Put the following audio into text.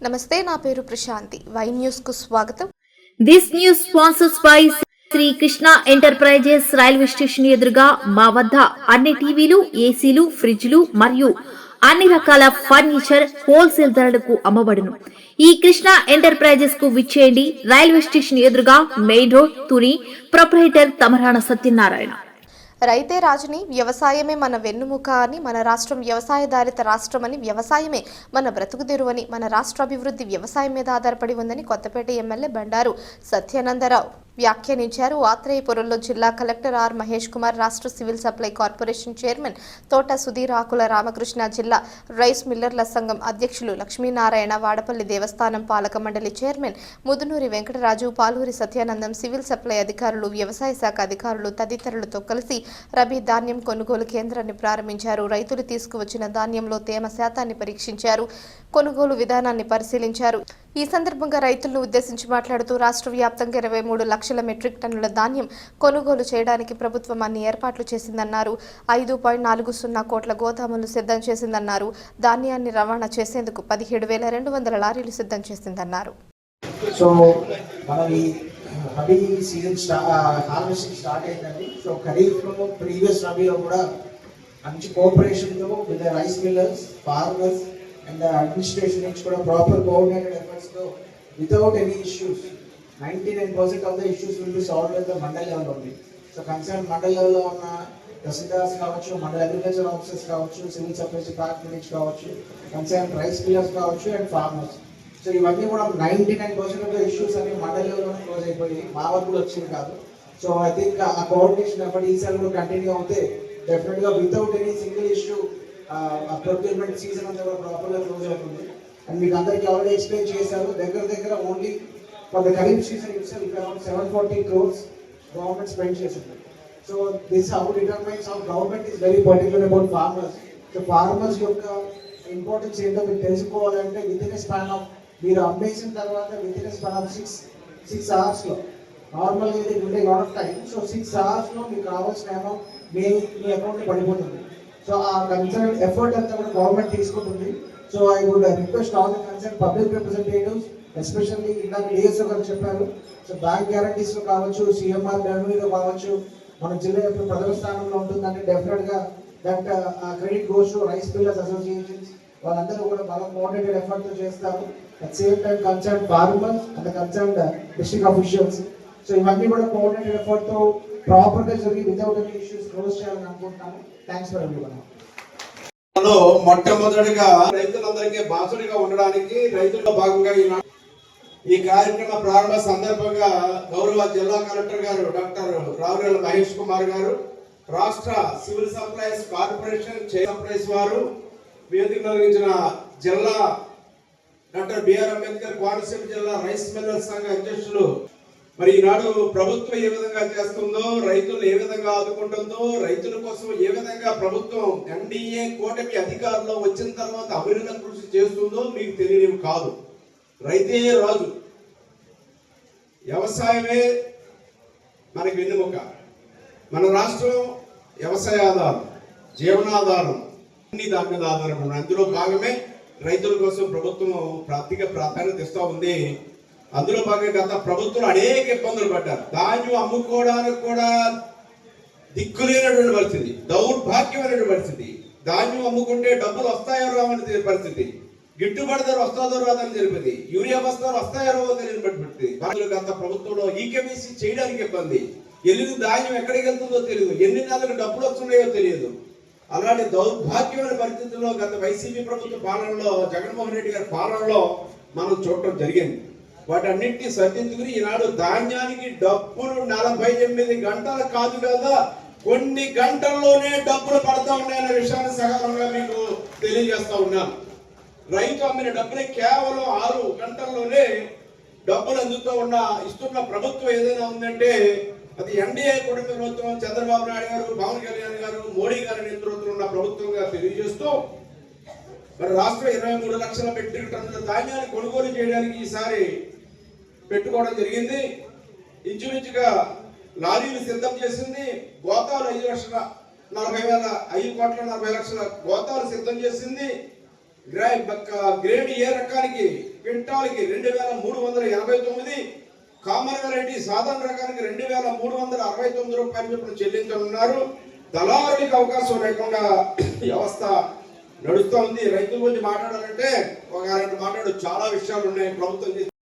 నమస్తే, నా పేరు ప్రశాంతి. వై న్యూస్ కు స్వాగతం. This news sponsors by Sri Krishna enterprises. Railway station ఎదురుగా మా వద్ద అన్ని టీవీలు, ఏసీలు, ఫ్రిడ్జ్లు మరియు అన్ని రకాల ఫర్నిచర్ హోల్సేల్ ధరలకు అమ్మబడును. ఈ కృష్ణ ఎంటర్ప్రైజెస్ కు విచ్చేయండి. రైల్వే స్టేషన్ ఎదురుగా, main road, Tuni. Proprietor Tamarana Satyanarayana. రైతే రాజుని, వ్యవసాయమే మన వెన్నుముక అని, మన రాష్ట్రం వ్యవసాయధారిత రాష్ట్రమని, వ్యవసాయమే మన బ్రతుకుదెరువని, మన రాష్ట్ర అభివృద్ధి వ్యవసాయం మీద ఆధారపడి ఉందని కొత్తపేట ఎమ్మెల్యే బండారు సత్యానందరావు వ్యాఖ్యానించారు. ఆత్రేయపురంలో జిల్లా కలెక్టర్ ఆర్ మహేష్ కుమార్, రాష్ట్ర సివిల్ సప్లై కార్పొరేషన్ చైర్మన్ తోట సుధీర్, ఆకుల రామకృష్ణ, జిల్లా రైస్ మిల్లర్ల సంఘం అధ్యక్షులు లక్ష్మీనారాయణ, వాడపల్లి దేవస్థానం పాలక మండలి chairman Mudunuri Venkataraju, Paluri Satyanandam, civil supply అధికారులు, వ్యవసాయ శాఖ అధికారులు తదితరులతో కలిసి రబీ ధాన్యం కొనుగోలు కేంద్రాన్ని ప్రారంభించారు. రైతులు తీసుకువచ్చిన ధాన్యంలో తేమ శాతాన్ని పరీక్షించారు. కొనుగోలు విధానాన్ని పరిశీలించారు. ఈ సందర్భంగా రైతులను ఉద్దేశించి మాట్లాడుతూ, రాష్ట్ర వ్యాప్తంగా 23 లక్షల మెట్రిక్ టన్నుల ధాన్యం కొనుగోలు చేయడానికి ప్రభుత్వం అన్ని ఏర్పాట్లు చేసిందన్నారు. 5.40 కోట్ల గోదాములు సిద్ధం చేసిందన్నారు. ధాన్యాన్ని రవాణా చేసేందుకు 17,200 లారీలు సిద్ధం చేసిందన్నారు. సో మనం ఈ రబీ సీజన్ హార్వెస్టింగ్ స్టార్ట్ అయిందండి. సో ఖరీఫ్లో ప్రీవియస్ రబీలో కూడా మంచి కోఆపరేషన్తో with rice millers, farmers and administration నుంచి కూడా ప్రాపర్ కోఆర్డినేటెడ్ ఎఫర్ట్స్తో without any issues 99% of the issues will be solved at the mandal level ఉంది. సో కన్సర్న్ మండల్ లెవెల్లో ఉన్న తహసీల్దార్స్ కావచ్చు, మండల అగ్రికల్చర్ ఆఫీసర్స్ కావచ్చు, సివిల్ సప్లైస్ డిపార్ట్మెంట్ నుంచి కావచ్చు, కన్సర్న్ రైస్ మిల్లర్స్ కావచ్చు అండ్ ఫార్మర్స్. సో ఇవన్నీ కూడా 99% ఆఫ్ ద ఇష్యూస్ అన్ని మండల్ లెవెల్లోనే క్లోజ్ అయిపోయి మా వరకు కూడా వచ్చింది కాదు. సో ఐ థింక్ ఆ కోఆర్డినేషన్ ఎఫర్ట్ ఈసారి కూడా కంటిన్యూ అవుతే డెఫినెట్గా without any single issue procurement season అంతా కూడా ప్రాపర్గా క్లోజ్ అవుతుంది. అండ్ మీకు అందరికీ ఆల్రెడీ ఎక్స్ప్లెయిన్ చేశారు. దగ్గర only for the kharif season itself around 740 crores government spend చేసింది. So this how determines how government is very particular about farmers. So farmers యొక్క ఇంపార్టెన్స్ ఏంటో మీరు తెలుసుకోవాలంటే విత్ ఇన్ స్పాన్ ఆఫ్ మీరు అమ్మేసిన తర్వాత with in span of 6 hours నార్మల్గా ఇది ఉండే lot of time. So 6 hours మీకు రావాల్సిన అమౌంట్ మీ అకౌంట్లో పడిపోతుంది. సో ఆ కన్సర్న్ ఎఫర్ట్ అంతా కూడా గవర్నమెంట్ తీసుకుంటుంది. So I would request all the concern public representatives, especially ఇందాక డిఎస్ఓ గారు చెప్పారు. సో బ్యాంక్ గ్యారంటీస్లో కావచ్చు, సిఎంఆర్ రెవెన్యూలో కావచ్చు, మన జిల్లా ఎప్పుడు ప్రథమ స్థానంలో ఉంటుందంటే డెఫినెట్గా that credit goes to rice millers associations. వాళ్ళందరూ కూడా బాగా కోఆర్డినేటెడ్ ఎఫర్ట్తో చేస్తారు. At same time concern farmers and concern district officials. So ఇవన్నీ కూడా కోఆర్డినేటెడ్ ఎఫర్ట్తో ప్రాపర్గా జరిగి వితౌట్ ఎనీ ఇష్యూస్ క్లోజ్ చేయాలని అనుకుంటున్నాను. Thanks for everyone. మొట్టమొదటిగా రైతులందరికీ బాసుడిగా ఉండడానికి రైతుల్లో భాగంగా ఈ కార్యక్రమ ప్రారంభ సందర్భంగా గౌరవ జిల్లా కలెక్టర్ గారు డాక్టర్ రావురేళ్ల మహేష్ కుమార్ గారు, రాష్ట్ర సివిల్ సప్లైస్ కార్పొరేషన్ సప్లైస్ వారు, వేదిక నిర్వహించిన జిల్లా డాక్టర్ బిఆర్ అంబేద్కర్ కోనసీమ జిల్లా రైస్ మిల్లర్ సంఘ అధ్యక్షులు, మరి ఈనాడు ప్రభుత్వం ఏ విధంగా చేస్తుందో, రైతులు ఏ విధంగా ఆదుకుంటుందో, రైతుల కోసం ఏ విధంగా ప్రభుత్వం ఎన్డీఏ కూటమి అధికారంలో వచ్చిన తర్వాత అభివృద్ధి కృషి చేస్తుందో మీకు తెలియనివి కాదు. రైతే రాజు, వ్యవసాయమే మనకి వెన్నెముక. మన రాష్ట్రం వ్యవసాయ ఆధారం, జీవనాధారం, అన్ని దాని మీద ఆధారపడి అందులో భాగమే రైతుల కోసం ప్రభుత్వం ఆర్థిక ప్రాధాన్యత ఇస్తూ ఉంది. అందులో భాగంగా గత ప్రభుత్వం అనేక ఇబ్బందులు పడ్డారు. ధాన్యం అమ్ముకోవడానికి కూడా దిక్కులేనటువంటి పరిస్థితి, దౌర్భాగ్యమైనటువంటి పరిస్థితి. ధాన్యం అమ్ముకుంటే డబ్బులు వస్తాయో రావని పరిస్థితి, గిట్టుబాటు ధర వస్తుందో రాదని తెలిపింది, యూరియా బస్తాలు వస్తాయో రావో తెలియబట్టి గత ప్రభుత్వంలో ఈకేబీసీ చేయడానికి ఇబ్బంది, ఎల్లుండి ధాన్యం ఎక్కడికి వెళ్తుందో తెలియదు, ఎన్ని నెలలకు డబ్బులు వస్తున్నాయో తెలియదు. అలాంటి దౌర్భాగ్యమైన పరిస్థితుల్లో గత వైసీపీ ప్రభుత్వ పాలనలో, జగన్మోహన్ రెడ్డి గారి పాలనలో మనం చూడటం జరిగింది. వాటన్నింటినీ సర్దించుకుని ఈనాడు ధాన్యానికి డబ్బులు 48 గంటలు కాదు కదా, కొన్ని గంటల్లోనే డబ్బులు పడతా ఉన్నాయన్న విషయాన్ని సగర్వంగా మీకు తెలియజేస్తా ఉన్నాను. రైతు అమ్మిన డబ్బులు కేవలం 6 గంటల్లోనే డబ్బులు ఇస్తున్న ప్రభుత్వం ఏదైనా ఉందంటే అది ఎన్డీఏ కూటమి ప్రభుత్వం, చంద్రబాబు నాయుడు గారు, పవన్ కళ్యాణ్ గారు, మోడీ గారి నేతృత్వంలో ఉన్న ప్రభుత్వంగా తెలియజేస్తూ, మరి రాష్ట్రం 23 లక్షల మెట్రిక్ టన్నుల ధాన్యాన్ని కొనుగోలు చేయడానికి ఈసారి పెట్టుకోవడం జరిగింది. ఇంచుమించుగా లారీలు సిద్ధం చేసింది. గోతాలు 5 కోట్ల 40 లక్షల గోతాలు సిద్ధం చేసింది. గ్రేడ్ ఏ రకానికి క్వింటాల్కి 2389, కామన్ వెరైటీ సాధారణ రకానికి 2369 రూపాయలు చొప్పున చెల్లించనున్నారు. దళారులకు అవకాశం లేకుండా వ్యవస్థ నడుస్తూ ఉంది. రైతుల గురించి మాట్లాడాలంటే ఒక 2 మాట్లాడు చాలా విషయాలు ఉన్నాయి ప్రభుత్వం